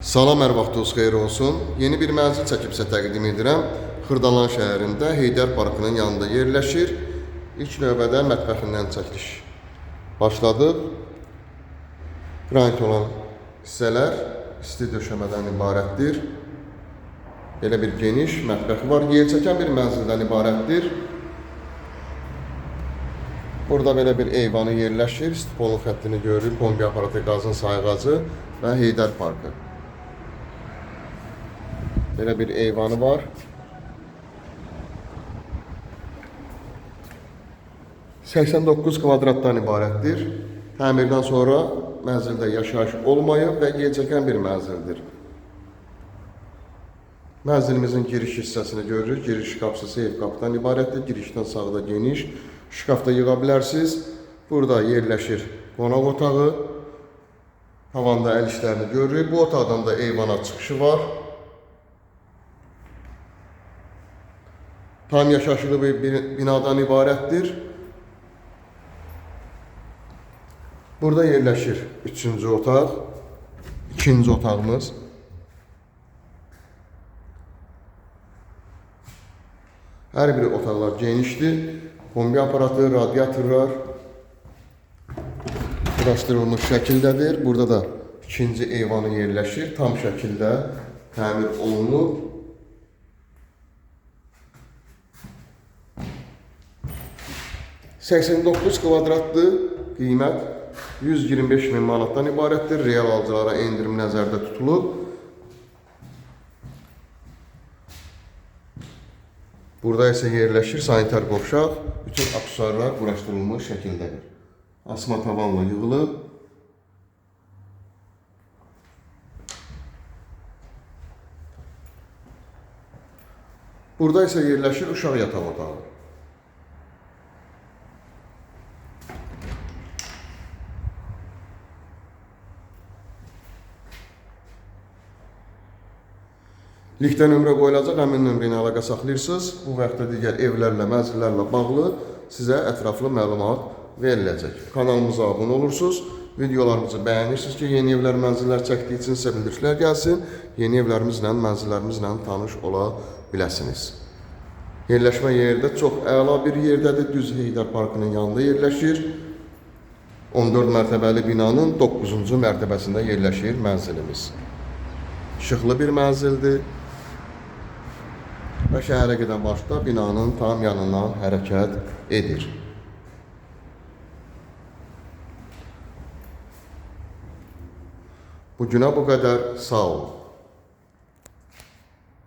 Salam, hər vaxtınız xeyir olsun. Yeni bir mənzil çəkib sizə təqdim edirəm. Xırdalan şəhərində Heydər Parkının yanında yerləşir. İlk növbədə mətbəxindən çəkiliş başladıq. Granit olan hissələr isti döşəmədən ibarətdir. Belə bir geniş mətbəxi var. Yer çəkən bir mənzildən ibarətdir. Burada belə bir eyvanı yerləşir. Stipolun xəttini görürük. Kombi aparatı, qazın sayğacı və Heydər Parkı. Belə bir eyvanı var. $89 kvadratdan ibarətdir. Təmirdən sonra mənzildə yaşayış olmayıb və yer çəkən bir mənzildir. Mənzilimizin giriş hissəsini görürük. Giriş qapısı seyf qapıdan ibarətdir. Girişdən sağda geniş şkafda yığa bilərsiniz. Burada yerləşir qonaq otağı. Tavanda əl işlərini görürük. Bu otaqdan da eyvana çıxışı var. Tam yaşayışlı bir binadan ibarətdir. Burada yerləşir 3-cü otaq, 2-ci otağımız. Hər biri otaqlar genişdir. Kombi aparatı, radiatorlar quraşdırılmış şəkildədir. Burada da 2-ci eyvanı yerləşir. Tam şəkildə təmir olunub. $89 kvadratdır. Qiymət 125.000 manatdan ibarətdir. Real alıcılara endirim nəzərdə tutulub. Burada isə yerləşir sanitar qovşaq. Bütün aksesuarlar quraşdırılmış şəkildədir. Asma tavanla yığılıb. Burada isə yerləşir uşaq yataq otağı. Linkdə nömrə qoyulacaq, həmin nömrə ilə əlaqə saxlayırsınız. Bu vaxtda digər evlərlə, mənzillərlə bağlı sizə ətraflı məlumat veriləcək. Kanalımıza abunə olursunuz, videolarımızı bəyənirsiniz ki, yeni evlər, mənzillər çəkdiyi üçün sizə bildirişlər gəlsin. Yeni evlərimizlə, mənzillərimizlə tanış ola biləsiniz. Yerləşmə yeri də çox əla bir yerdədir. Düz Heydər Parkının yanında yerləşir. 14 mərtəbəli binanın 9-cu mərtəbəsində yerləşir mənzilimiz. Işıqlı bir mənzildir. Və şəhərə gedən başda binanın tam yanından hərəkət edir. Bugünə bu qədər, sağ olun.